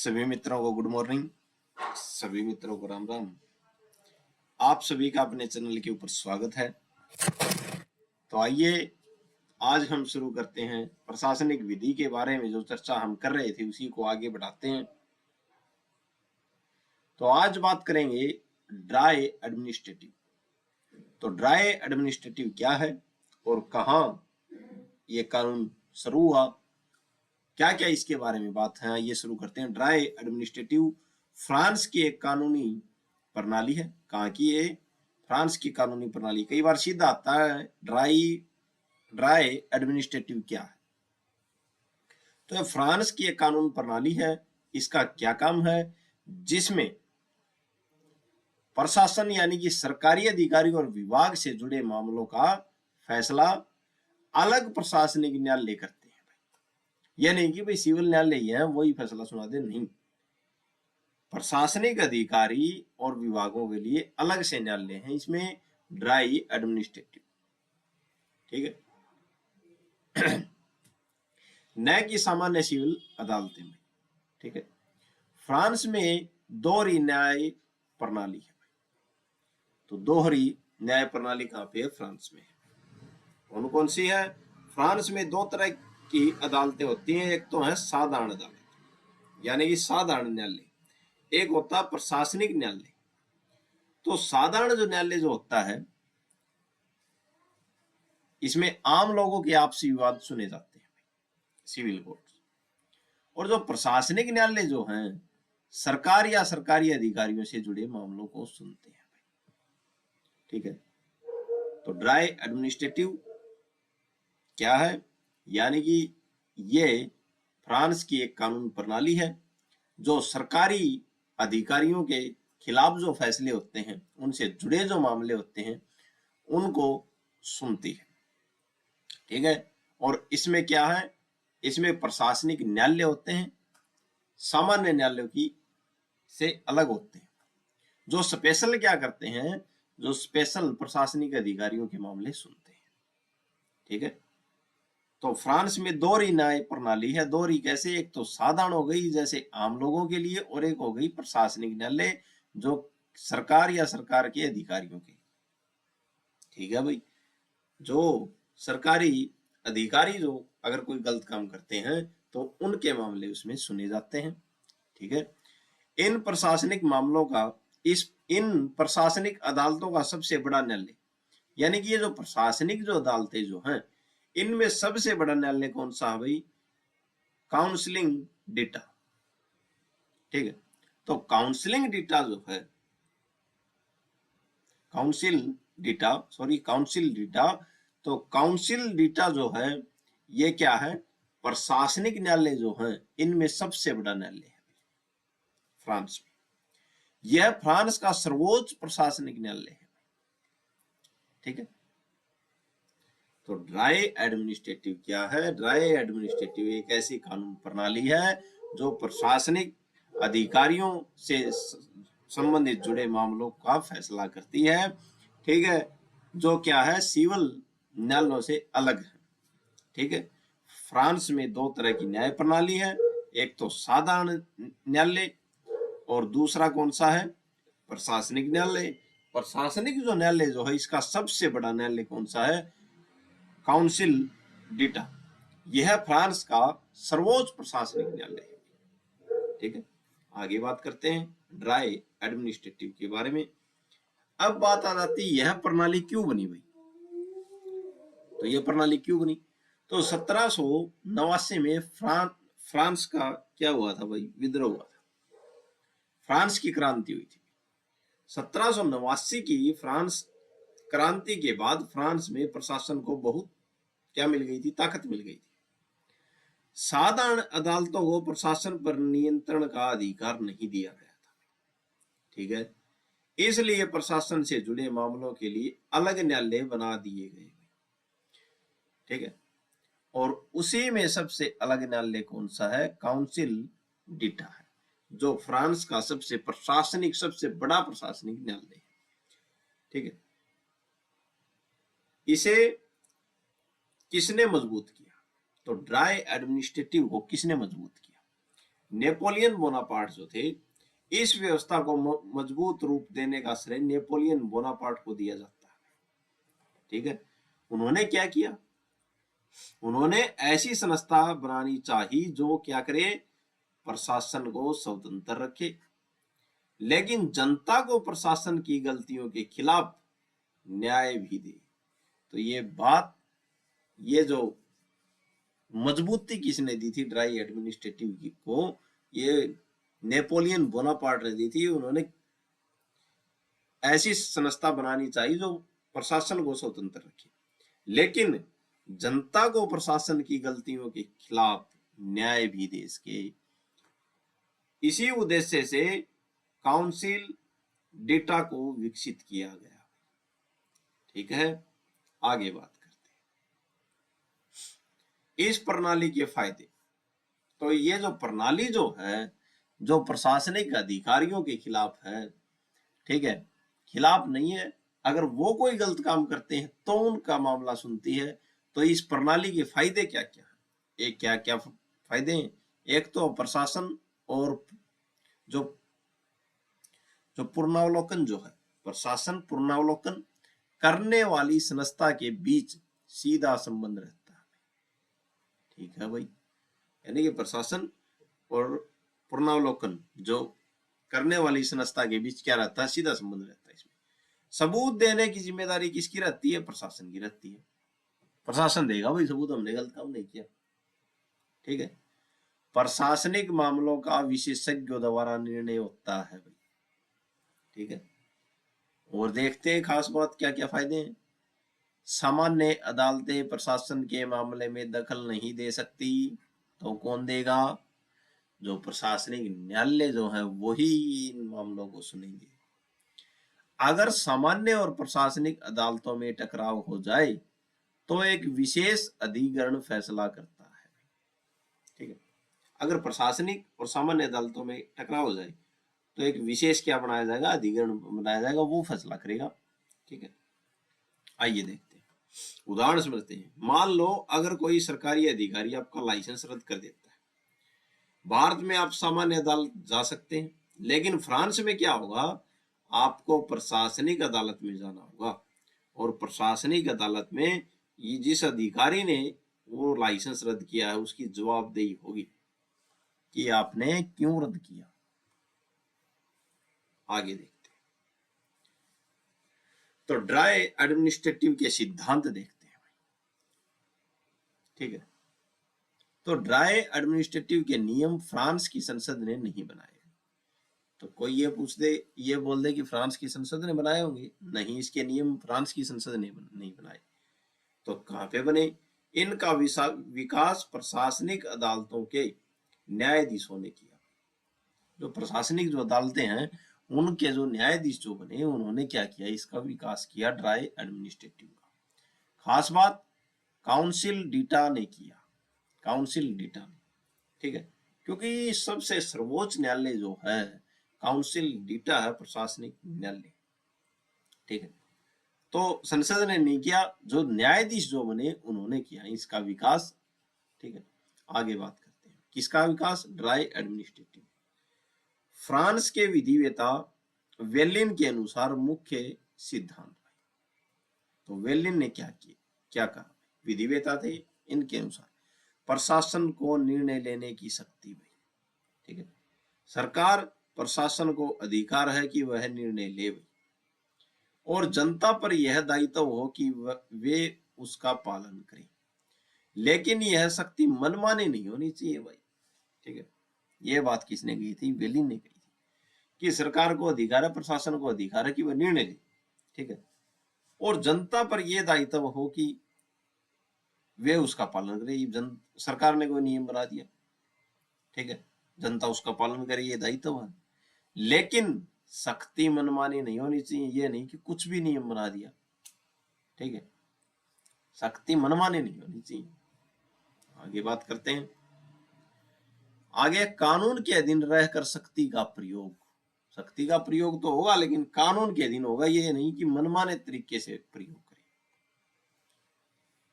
सभी मित्रों को गुड मॉर्निंग। सभी मित्रों को राम राम। आप सभी का अपने चैनल के ऊपर स्वागत है। तो आइए आज हम शुरू करते हैं। प्रशासनिक विधि के बारे में जो चर्चा हम कर रहे थे उसी को आगे बढ़ाते हैं। तो आज बात करेंगे ड्राई एडमिनिस्ट्रेटिव। तो ड्राई एडमिनिस्ट्रेटिव क्या है और कहाँ ये कानून शुरू हुआ, क्या क्या इसके बारे में बात है, ये शुरू करते हैं। ड्राई एडमिनिस्ट्रेटिव फ्रांस की एक कानूनी प्रणाली है। कहाँ की है? फ्रांस की कानूनी प्रणाली। कई बार सीधा आता है ड्राई एडमिनिस्ट्रेटिव क्या है। तो फ्रांस की एक कानून प्रणाली है। इसका क्या काम है? जिसमें प्रशासन यानी कि सरकारी अधिकारी और विभाग से जुड़े मामलों का फैसला अलग प्रशासनिक न्यायालय करते हैं। यह नहीं कि भाई सिविल न्यायालय है वही फैसला सुना दे, नहीं। प्रशासनिक अधिकारी और विभागों के लिए अलग से न्यायालय हैं। इसमें ड्राई एडमिनिस्ट्रेटिव, ठीक है। न्याय की सामान्य सिविल अदालतें में, ठीक है। फ्रांस में दोहरी न्याय प्रणाली है। तो दोहरी न्याय प्रणाली कहां पे है? फ्रांस में। कौन कौन सी है? फ्रांस में दो तरह की अदालतें होती हैं। एक तो है साधारण अदालत यानी कि साधारण न्यायालय, एक होता है प्रशासनिक न्यायालय। तो साधारण जो न्यायालय जो होता है इसमें आम लोगों के आपसी विवाद सुने जाते हैं, सिविल कोर्ट। और जो प्रशासनिक न्यायालय जो हैं सरकार या सरकारी अधिकारियों से जुड़े मामलों को सुनते हैं, ठीक है। तो ड्राई एडमिनिस्ट्रेटिव क्या है? यानी कि ये फ्रांस की एक कानून प्रणाली है जो सरकारी अधिकारियों के खिलाफ जो फैसले होते हैं, उनसे जुड़े जो मामले होते हैं उनको सुनती है, ठीक है। और इसमें क्या है? इसमें प्रशासनिक न्यायालय होते हैं, सामान्य न्यायालयों की से अलग होते हैं। जो स्पेशल क्या करते हैं? जो स्पेशल प्रशासनिक अधिकारियों के मामले सुनते हैं, ठीक है। तो फ्रांस में दोहरी न्याय प्रणाली है। दोहरी कैसे? एक तो साधारण हो गई जैसे आम लोगों के लिए, और एक हो गई प्रशासनिक न्यायालय जो सरकार या सरकार के अधिकारियों के, ठीक है भाई। जो सरकारी अधिकारी जो अगर कोई गलत काम करते हैं तो उनके मामले उसमें सुने जाते हैं, ठीक है। इन प्रशासनिक मामलों का इन प्रशासनिक अदालतों का सबसे बड़ा न्यायालय, यानी कि ये जो प्रशासनिक जो अदालतें जो हैं इनमें सबसे बड़ा न्यायालय कौन सा है भाई? काउंसिलिंग डेटा, ठीक है। तो काउंसिलिंग डेटा जो है, काउंसिल डेटा, तो काउंसिल डेटा जो है ये क्या है? प्रशासनिक न्यायालय जो है इनमें सबसे बड़ा न्यायालय है फ्रांस में। यह फ्रांस का सर्वोच्च प्रशासनिक न्यायालय है, ठीक है। तो ड्राई एडमिनिस्ट्रेटिव क्या है? ड्राई एडमिनिस्ट्रेटिव एक ऐसी कानून प्रणाली है जो प्रशासनिक अधिकारियों से संबंधित जुड़े मामलों का फैसला करती है, ठीक है। जो क्या है? सिविल न्यायालयों से अलग है, ठीक है। फ्रांस में दो तरह की न्याय प्रणाली है, एक तो साधारण न्यायालय और दूसरा कौन सा है? प्रशासनिक न्यायालय। प्रशासनिक जो न्यायालय जो है इसका सबसे बड़ा न्यायालय कौन सा है? Council data. यह फ्रांस का सर्वोच्च प्रशासनिक न्यायालय है, ठीक है। आगे बात करते हैं ड्राई एडमिनिस्ट्रेटिव के बारे में। अब बात आ जाती है यह प्रणाली क्यों बनी भाई? तो यह प्रणाली क्यों बनी? तो 1789 में फ्रांस का क्या हुआ था भाई? विद्रोह हुआ था, फ्रांस की क्रांति हुई थी। 1789 की फ्रांस क्रांति के बाद फ्रांस में प्रशासन को बहुत क्या मिल गई थी? ताकत मिल गई थी। साधारण अदालतों को प्रशासन पर नियंत्रण का अधिकार नहीं दिया गया था, ठीक है। इसलिए प्रशासन से जुड़े मामलों के लिए अलग न्यायालय बना दिए गए, ठीक है। और उसी में सबसे अलग न्यायालय कौन सा है? काउंसिल डेटा है, जो फ्रांस का सबसे बड़ा प्रशासनिक न्यायालय है, ठीक है। इसे किसने मजबूत किया? तो ड्राई एडमिनिस्ट्रेटिव को किसने मजबूत किया? नेपोलियन बोनापार्ट जो थे, इस व्यवस्था को मजबूत रूप देने का श्रेय नेपोलियन बोनापार्ट को दिया जाता है। ठीक है, उन्होंने क्या किया, उन्होंने ऐसी संस्था बनानी चाहिए जो क्या करे, प्रशासन को स्वतंत्र रखे, लेकिन जनता को प्रशासन की गलतियों के खिलाफ न्याय भी दे। तो ये बात, ये जो मजबूती किसने दी थी ड्राई एडमिनिस्ट्रेटिव को, ये नेपोलियन बोनापार्ट ने दी थी। उन्होंने ऐसी संस्था बनानी चाहिए जो प्रशासन को स्वतंत्र रखे, लेकिन जनता को प्रशासन की गलतियों के खिलाफ न्याय भी दे सके। इसी उद्देश्य से काउंसिल डेटा को विकसित किया गया। ठीक है, आगे बात करते हैं इस प्रणाली के फायदे। तो ये जो प्रणाली जो है, जो प्रशासनिक अधिकारियों के खिलाफ है, ठीक है, खिलाफ नहीं है, अगर वो कोई गलत काम करते हैं तो उनका मामला सुनती है। तो इस प्रणाली के फायदे क्या क्या है, एक क्या क्या फायदे हैं। एक तो प्रशासन और जो पुनरावलोकन जो है, प्रशासन पुनरावलोकन करने वाली संस्था के बीच सीधा संबंध रहता है। ठीक है भाई, यानी कि प्रशासन और पुनरावलोकन जो करने वाली संस्था के बीच क्या रहता है, सीधा संबंध रहता है। इसमें सबूत देने की जिम्मेदारी किसकी रहती है, प्रशासन की रहती है। प्रशासन देगा भाई सबूत, हमने गलत काम नहीं किया। ठीक है, प्रशासनिक मामलों का विशेषज्ञों द्वारा निर्णय होता है भाई। ठीक है, और देखते हैं खास बात क्या क्या फायदे हैं। सामान्य अदालतें प्रशासन के मामले में दखल नहीं दे सकती, तो कौन देगा, जो प्रशासनिक न्यायालय जो है वही इन मामलों को सुनेंगे। अगर सामान्य और प्रशासनिक अदालतों में टकराव हो जाए तो एक विशेष अधिकरण फैसला करता है। ठीक है, अगर प्रशासनिक और सामान्य अदालतों में टकराव हो जाए तो एक विशेष क्या बनाया जाएगा, अधिकरण बनाया जाएगा, वो फैसला करेगा। ठीक है, आइए देखते हैं, उदाहरण समझते हैं। मान लो अगर कोई सरकारी अधिकारी आपका लाइसेंस रद्द कर देता है, भारत में आप सामान्य अदालत जा सकते हैं, लेकिन फ्रांस में क्या होगा, आपको प्रशासनिक अदालत में जाना होगा। और प्रशासनिक अदालत में जिस अधिकारी ने वो लाइसेंस रद्द किया है उसकी जवाबदेही होगी कि आपने क्यों रद्द किया। आगे देखते हैं, तो ड्राई एडमिनिस्ट्रेटिव के सिद्धांत देखते हैं। ठीक है, तो ड्राई एडमिनिस्ट्रेटिव के नियम फ्रांस की संसद ने नहीं बनाए। तो कोई ये पूछ दे, ये बोल दे कि फ्रांस की संसद ने बनाए होंगे, नहीं, इसके नियम फ्रांस की संसद ने नहीं बनाए। तो कहां पे बने, इनका विकास प्रशासनिक अदालतों के न्यायाधीशों ने किया। जो प्रशासनिक जो अदालतें हैं उनके जो न्यायाधीश जो बने, उन्होंने क्या किया, इसका विकास किया ड्राई एडमिनिस्ट्रेटिव का। खास बात काउंसिल डीटा ने किया, काउंसिल डीटा ने। ठीक है, क्योंकि सबसे सर्वोच्च न्यायालय जो है काउंसिल डीटा है, प्रशासनिक न्यायालय। ठीक है, तो संसद ने नहीं किया, जो न्यायाधीश जो बने उन्होंने किया इसका विकास। ठीक है, आगे बात करते हैं किसका विकास, ड्राई एडमिनिस्ट्रेटिव। फ्रांस के विधिवेता वेलिन के अनुसार मुख्य सिद्धांत। तो वेलिन ने क्या किया, क्या कहा, विधिवेता थे, इनके अनुसार प्रशासन को निर्णय लेने की शक्ति भाई। ठीक है, सरकार प्रशासन को अधिकार है कि वह निर्णय ले भाई, और जनता पर यह दायित्व हो कि वे उसका पालन करें, लेकिन यह शक्ति मनमानी नहीं होनी चाहिए भाई। ठीक है, यह बात किसने कही थी, वेलिन ने कही थी कि सरकार को अधिकार है, प्रशासन को अधिकार है कि वह निर्णय ले। ठीक है, और जनता पर यह दायित्व हो कि वे उसका पालन करे। सरकार ने कोई नियम बना दिया, ठीक है, जनता उसका पालन करे, ये दायित्व है, लेकिन सख्ती मनमानी नहीं होनी चाहिए। ये नहीं कि कुछ भी नियम बना दिया। ठीक है, सख्ती मनमानी नहीं होनी चाहिए। आगे बात करते हैं, आगे कानून के अधीन रहकर शक्ति का प्रयोग। शक्ति का प्रयोग तो होगा लेकिन कानून के अधीन होगा, ये नहीं कि मनमाने तरीके से प्रयोग करें।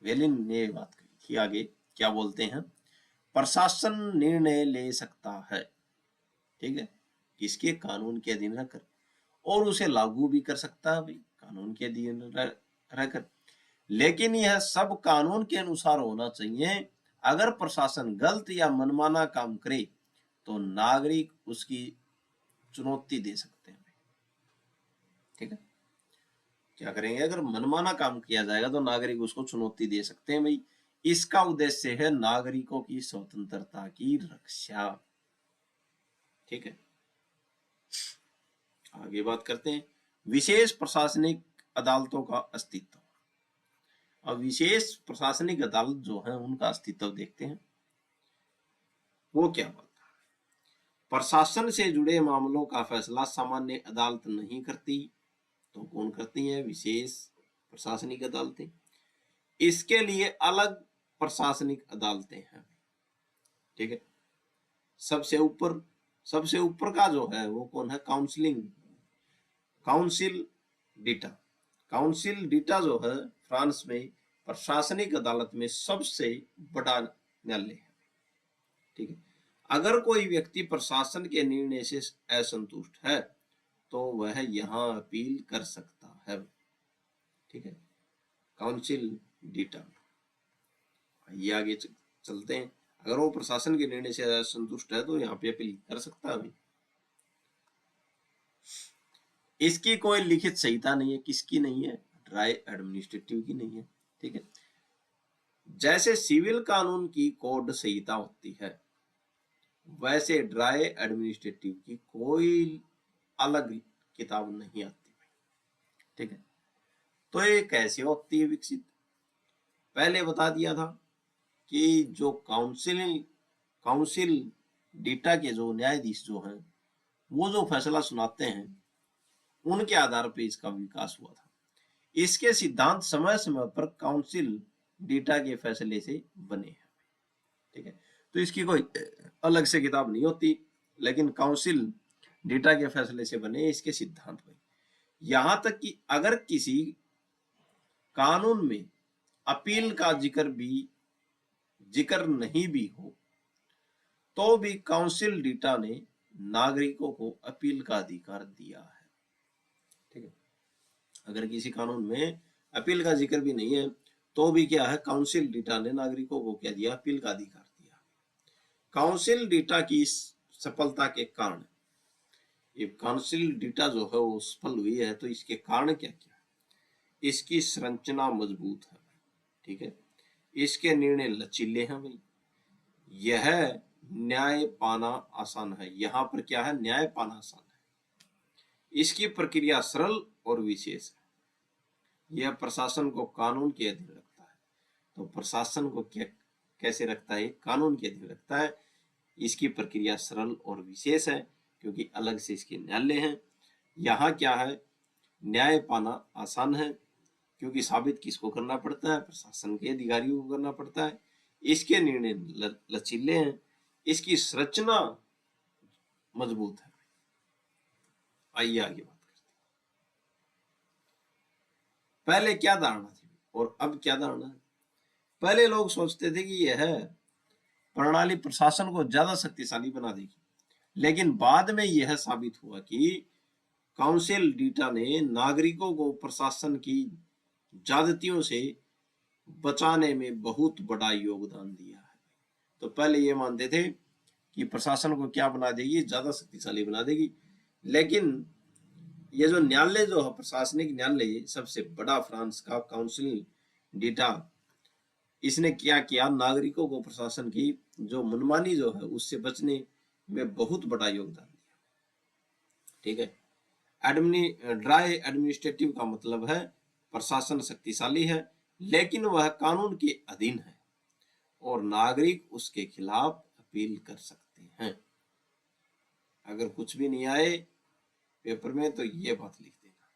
वेलिन ने बात कही थी। आगे क्या बोलते हैं, प्रशासन निर्णय ले सकता है, ठीक है, किसके, कानून के अधीन रहकर, और उसे लागू भी कर सकता है भाई, कानून के अधीन रहकर। लेकिन यह सब कानून के अनुसार होना चाहिए। अगर प्रशासन गलत या मनमाना काम करे तो नागरिक उसकी चुनौती दे सकते हैं, ठीक है। क्या करेंगे, अगर मनमाना काम किया जाएगा तो नागरिक उसको चुनौती दे सकते हैं भाई। इसका उद्देश्य है नागरिकों की स्वतंत्रता की रक्षा, ठीक है। आगे बात करते हैं विशेष प्रशासनिक अदालतों का अस्तित्व। अब विशेष प्रशासनिक अदालत जो है उनका अस्तित्व देखते हैं। वो क्या बात है, प्रशासन से जुड़े मामलों का फैसला सामान्य अदालत नहीं करती, तो कौन करती है, विशेष प्रशासनिक अदालतें। इसके लिए अलग प्रशासनिक अदालतें हैं, ठीक है। सबसे ऊपर का जो है वो कौन है, काउंसिल डीटा। काउंसिल डीटा जो है फ्रांस में प्रशासनिक अदालत में सबसे बड़ा न्यायालय है, ठीक है। अगर कोई व्यक्ति प्रशासन के निर्णय से असंतुष्ट है तो वह यहाँ अपील कर सकता है, ठीक है। काउंसिल डीटा, ये आगे चलते हैं। अगर वो प्रशासन के निर्णय से असंतुष्ट है तो यहाँ पे अपील कर सकता है भाई। इसकी कोई लिखित संहिता नहीं है, किसकी नहीं है, ड्राई एडमिनिस्ट्रेटिव की नहीं है, ठीक है। जैसे सिविल कानून की कोड संहिता होती है वैसे ड्राई एडमिनिस्ट्रेटिव की कोई अलग किताब नहीं आती, ठीक है। तो ये कैसे होती है विकसित, पहले बता दिया था कि जो काउंसिल डीटा के जो न्यायाधीश जो हैं वो जो फैसला सुनाते हैं उनके आधार पर इसका विकास हुआ था। इसके सिद्धांत समय समय पर काउंसिल डीटा के फैसले से बने हैं, ठीक है। तो इसकी कोई अलग से किताब नहीं होती, लेकिन काउंसिल डीटा के फैसले से बने इसके सिद्धांत में। यहां तक कि अगर किसी कानून में अपील का जिक्र नहीं भी हो तो भी काउंसिल डीटा ने नागरिकों को अपील का अधिकार दिया है, ठीक है। अगर किसी कानून में अपील का जिक्र भी नहीं है तो भी क्या है, काउंसिल डीटा ने नागरिकों को क्या दिया, अपील का अधिकार दिया। काउंसिल डीटा की सफलता के कारण, ये काउंसिल डीटा जो है वो सफल हुई है तो इसके कारण क्या क्या, इसकी संरचना मजबूत है, ठीक है। इसके निर्णय लचीले हैं भाई, यह न्याय पाना आसान है, यहाँ पर क्या है, न्याय पाना आसान है। इसकी प्रक्रिया सरल और विशेष है, यह प्रशासन को कानून के अधीन रखता है। तो प्रशासन को क्या कैसे रखता है, कानून के अधीन रखता है। इसकी प्रक्रिया सरल और विशेष है क्योंकि अलग से इसके न्यायालय हैं। यहाँ क्या है, न्याय पाना आसान है क्योंकि साबित किसको करना पड़ता है, प्रशासन के अधिकारियों को करना पड़ता है। इसके निर्णय लचीले हैं, इसकी संरचना मजबूत है। आइए आगे बात करते हैं। पहले क्या धारणा थी और अब क्या धारणा है। पहले लोग सोचते थे कि यह प्रणाली प्रशासन को ज्यादा शक्तिशाली बना देगी, लेकिन बाद में यह साबित हुआ कि काउंसिल डीटा ने नागरिकों को प्रशासन की ज्यादतियों से बचाने में बहुत बड़ा योगदान दिया है। तो पहले ये मानते थे कि प्रशासन को क्या बना देगी, ज्यादा शक्तिशाली बना देगी, लेकिन ये जो न्यायालय जो है, प्रशासनिक न्यायालय सबसे बड़ा फ्रांस का काउंसिल डीटा, इसने क्या किया, नागरिकों को प्रशासन की जो मनमानी जो है उससे बचने में बहुत बड़ा योगदान दिया, ठीक है। ड्राई एडमिनिस्ट्रेटिव का मतलब है प्रशासन शक्तिशाली है लेकिन वह कानून के अधीन है और नागरिक उसके खिलाफ अपील कर सकते हैं। अगर कुछ भी नहीं आए पेपर में तो ये बात लिख देना,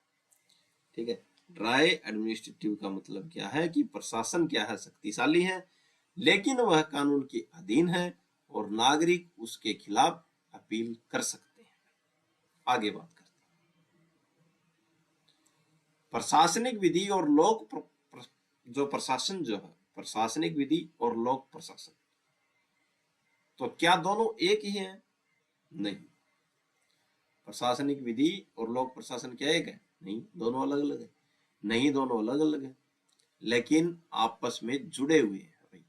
ठीक है। ड्राई एडमिनिस्ट्रेटिव का मतलब क्या है कि प्रशासन क्या है, शक्तिशाली है लेकिन वह कानून के अधीन है और नागरिक उसके खिलाफ अपील कर सकते हैं। आगे बात करते हैं प्रशासनिक विधि और जो प्रशासन जो है, प्रशासनिक विधि और लोक प्रशासन। तो क्या दोनों एक ही हैं? नहीं। प्रशासनिक विधि और लोक प्रशासन क्या एक है? नहीं, दोनों अलग अलग है। नहीं, दोनों अलग अलग है, लेकिन आपस में जुड़े हुए हैं भाई।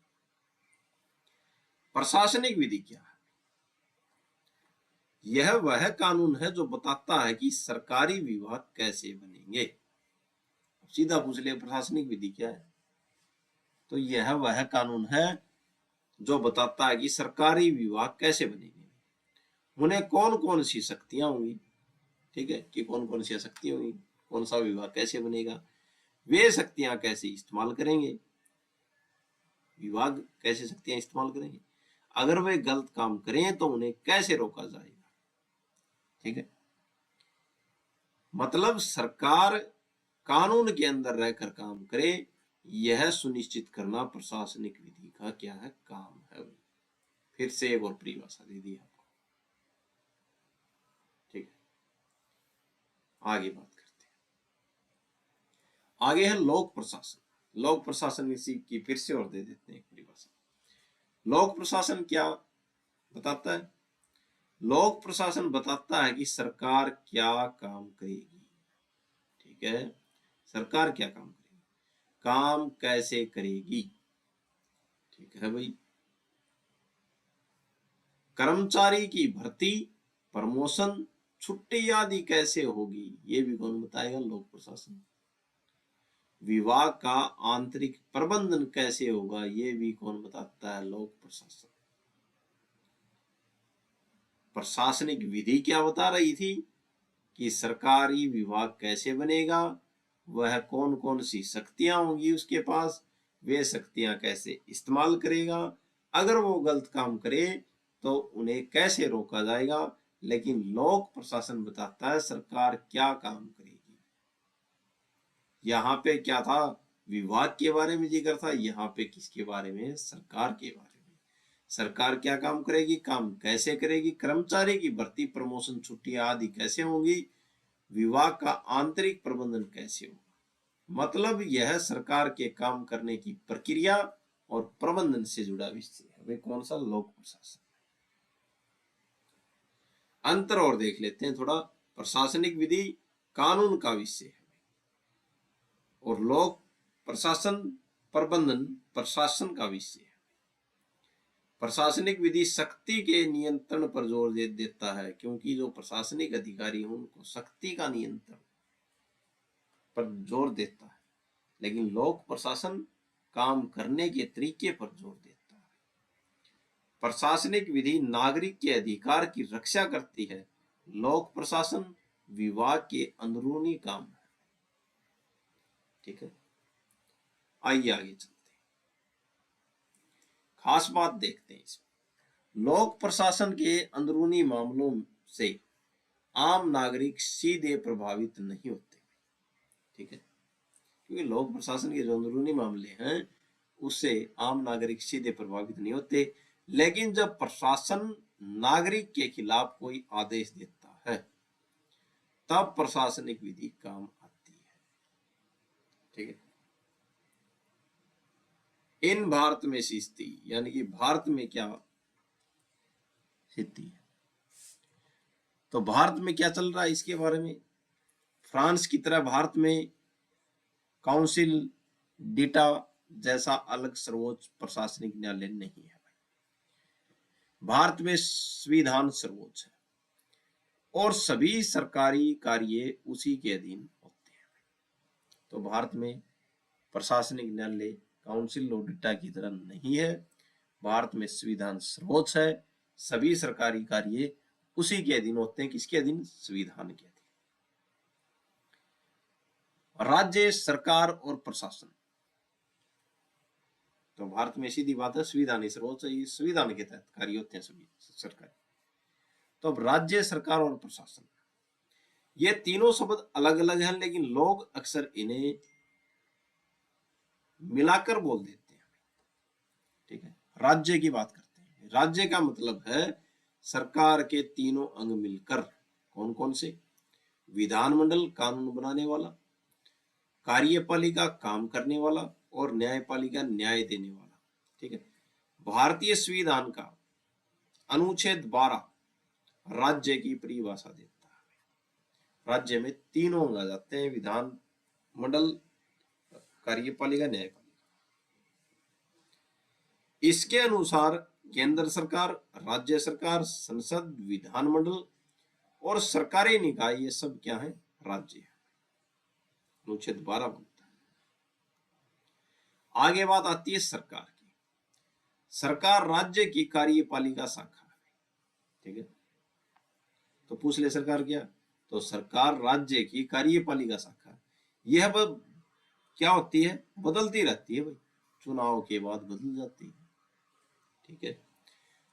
प्रशासनिक विधि क्या है? यह वह कानून है जो बताता है कि सरकारी विभाग कैसे बनेंगे। सीधा पूछ लिया प्रशासनिक विधि क्या है, तो यह वह कानून है जो बताता है कि सरकारी विभाग कैसे बनेंगे, उन्हें कौन कौन सी शक्तियां होंगी। ठीक है, कि कौन कौन सी शक्तियां होंगी, कौन सा विभाग कैसे बनेगा, वे शक्तियां कैसे इस्तेमाल करेंगे, विभाग कैसे शक्तियां इस्तेमाल करेंगे, अगर वे गलत काम करें तो उन्हें कैसे रोका जाएगा। ठीक है, मतलब सरकार कानून के अंदर रहकर काम करे, यह सुनिश्चित करना प्रशासनिक विधि का क्या है? काम है। फिर से एक और परिभाषा दे दी आपको। ठीक है, आगे बात करते हैं। आगे है लोक प्रशासन। लोक प्रशासन इसी की फिर से और दे देते हैं एक परिभाषा। लोक प्रशासन क्या बताता है? लोक प्रशासन बताता है कि सरकार क्या काम करेगी। ठीक है, सरकार क्या काम करेगी, काम कैसे करेगी। ठीक है भाई, कर्मचारी की भर्ती, प्रमोशन, छुट्टी आदि कैसे होगी, ये भी कौन बताएगा? लोक प्रशासन। विभाग का आंतरिक प्रबंधन कैसे होगा, ये भी कौन बताता है? लोक प्रशासन। प्रशासनिक विधि क्या बता रही थी कि सरकारी विभाग कैसे बनेगा, वह कौन कौन सी शक्तियां होंगी उसके पास, वे शक्तियां कैसे इस्तेमाल करेगा, अगर वो गलत काम करे तो उन्हें कैसे रोका जाएगा। लेकिन लोक प्रशासन बताता है सरकार क्या काम करेगी। यहाँ पे क्या था? विभाग के बारे में जिक्र था, यहाँ पे किसके बारे में? सरकार के बारे में। सरकार क्या काम करेगी, काम कैसे करेगी, कर्मचारी की भर्ती, प्रमोशन, छुट्टियां आदि कैसे होंगी, विभाग का आंतरिक प्रबंधन कैसे होगा। मतलब यह सरकार के काम करने की प्रक्रिया और प्रबंधन से जुड़ा विषय है। वे कौन सा? लोक प्रशासन। अंतर और देख लेते हैं थोड़ा। प्रशासनिक विधि कानून का विषय है और लोक प्रशासन प्रबंधन प्रशासन का विषय है। प्रशासनिक विधि शक्ति के नियंत्रण पर जोर देता है, क्योंकि जो प्रशासनिक अधिकारी हैं उनको शक्ति का नियंत्रण पर जोर देता है, लेकिन लोक प्रशासन काम करने के तरीके पर जोर देता है। प्रशासनिक विधि नागरिक के अधिकार की रक्षा करती है, लोक प्रशासन विभाग के अंदरूनी काम है। ठीक है, आइए आगे चलते हैं, खास बात देखते हैं इसमें। लोक प्रशासन के अंदरूनी मामलों से आम नागरिक सीधे प्रभावित नहीं होते। ठीक है, क्योंकि लोक प्रशासन के जो अंदरूनी मामले हैं उससे आम नागरिक सीधे प्रभावित नहीं होते, लेकिन जब प्रशासन नागरिक के खिलाफ कोई आदेश देता है तब प्रशासनिक विधि काम आती है। ठीक है, इन भारत में स्थिति, यानी कि भारत में क्या स्थिति है, तो भारत में क्या चल रहा है इसके बारे में। फ्रांस की तरह भारत में काउंसिल डेटा जैसा अलग सर्वोच्च प्रशासनिक न्यायालय नहीं है। भारत में संविधान सर्वोच्च है और सभी सरकारी कार्य उसी के अधीन होते हैं। तो भारत में प्रशासनिक न्यायालय काउंसिल ऑफ डेटा की तरह नहीं है। भारत में संविधान सर्वोच्च है, सभी सरकारी कार्य उसी के अधीन होते हैं। किसके अधीन? संविधान के अधीन। राज्य, सरकार और प्रशासन, तो भारत में सीधी बात है संविधान ही सर्वोच्च है, संविधान के तहत कार्य होते हैं सभी सरकारी। तो अब राज्य, सरकार और प्रशासन, ये तीनों शब्द अलग अलग हैं, लेकिन लोग अक्सर इन्हें मिलाकर बोल देते हैं। ठीक है, राज्य की बात करते हैं। राज्य का मतलब है सरकार के तीनों अंग मिलकर। कौन कौन से? विधानमंडल कानून बनाने वाला, कार्यपालिका काम करने वाला और न्यायपालिका न्याय देने वाला। ठीक है, भारतीय संविधान का अनुच्छेद 12 राज्य की परिभाषा देता है। राज्य में तीनों अंग आ जाते हैं, विधान मंडल, कार्यपालिका, न्यायपालिका। इसके अनुसार केंद्र सरकार, राज्य सरकार, संसद, विधानमंडल और सरकारी निकाय, ये सब क्या है? राज्य है। अनुच्छेद 12 बोलता है। आगे बात आती है सरकार की। सरकार राज्य की कार्यपालिका शाखा है, ठीक है। तो पूछ ले सरकार क्या? तो सरकार राज्य की कार्यपालिका शाखा, यह क्या होती है? बदलती रहती है भाई, चुनाव के बाद बदल जाती है, ठीक है।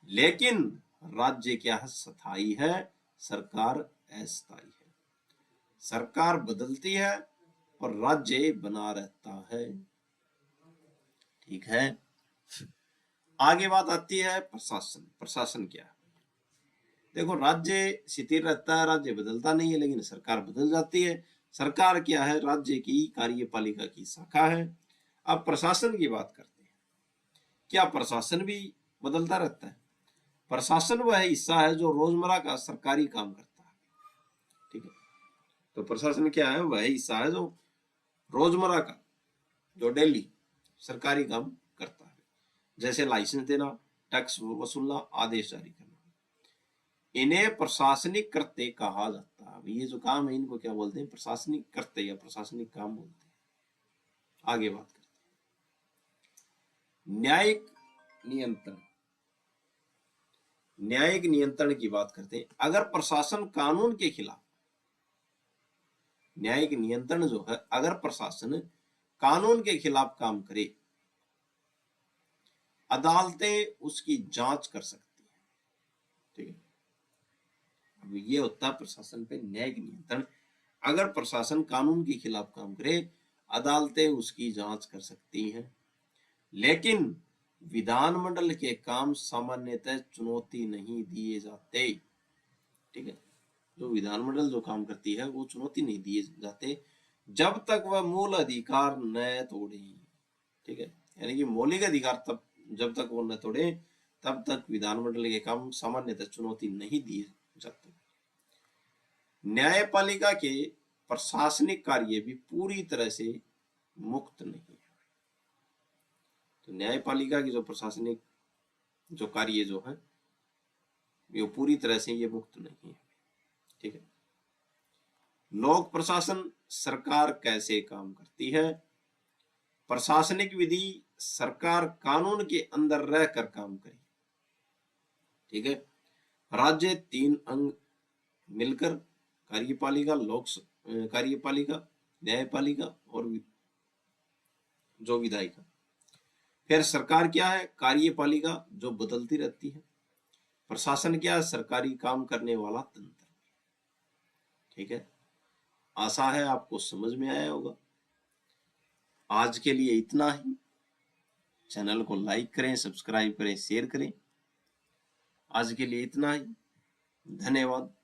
लेकिन राज्य क्या है? स्थायी है, सरकार अस्थायी है। सरकार बदलती है और राज्य बना रहता है, ठीक है। आगे बात आती है प्रशासन। प्रशासन क्या है? देखो, राज्य स्थिर रहता है, राज्य बदलता नहीं है, लेकिन सरकार बदल जाती है। सरकार क्या है? राज्य की कार्यपालिका की शाखा है। अब प्रशासन की बात करते हैं। क्या प्रशासन भी बदलता रहता है? प्रशासन वह हिस्सा है जो रोजमर्रा का सरकारी काम करता है, ठीक है। तो प्रशासन क्या है? वह हिस्सा है जो रोजमर्रा का, जो डेली सरकारी काम करता है, जैसे लाइसेंस देना, टैक्स वसूलना, आदेश जारी करना। इन्हें प्रशासनिक कृत्य कहा जाता है। ये जो काम है इनको क्या बोलते हैं? प्रशासनिक कृत्य या प्रशासनिक काम बोलते हैं। आगे बात करते हैं न्यायिक नियंत्रण। न्यायिक नियंत्रण की बात करते हैं। अगर प्रशासन कानून के खिलाफ, न्यायिक नियंत्रण जो है, अगर प्रशासन कानून के खिलाफ काम करे, अदालतें उसकी जांच कर सकती है, ठीक है। अब ये होता है प्रशासन पे न्यायिक नियंत्रण। अगर प्रशासन कानून के खिलाफ काम करे, अदालतें उसकी जांच कर सकती हैं। लेकिन विधानमंडल के काम सामान्यतः चुनौती नहीं दिए जाते, ठीक है। जो विधानमंडल जो काम करती है वो चुनौती नहीं दिए जाते जब तक वह मूल अधिकार न तोड़े, ठीक है। यानी कि मौलिक अधिकार तब जब तक वो न तोड़े तब तक विधानमंडल के काम सामान्यतः चुनौती नहीं दिए जाते। न्यायपालिका के प्रशासनिक कार्य भी पूरी तरह से मुक्त नहीं है। तो न्यायपालिका की जो प्रशासनिक जो कार्य जो है ये पूरी तरह से ये मुक्त नहीं है, ठीक है। लोक प्रशासन, सरकार कैसे काम करती है? प्रशासनिक विधि, सरकार कानून के अंदर रहकर काम करे, ठीक है। राज्य 3 अंग मिलकर कार्यपालिका, कार्यपालिका, न्यायपालिका और जो विधायिका। फिर सरकार क्या है? कार्यपालिका जो बदलती रहती है। प्रशासन क्या है? सरकारी काम करने वाला तंत्र, ठीक है। आशा है आपको समझ में आया होगा। आज के लिए इतना ही। चैनल को लाइक करें, सब्सक्राइब करें, शेयर करें। आज के लिए इतना ही। धन्यवाद।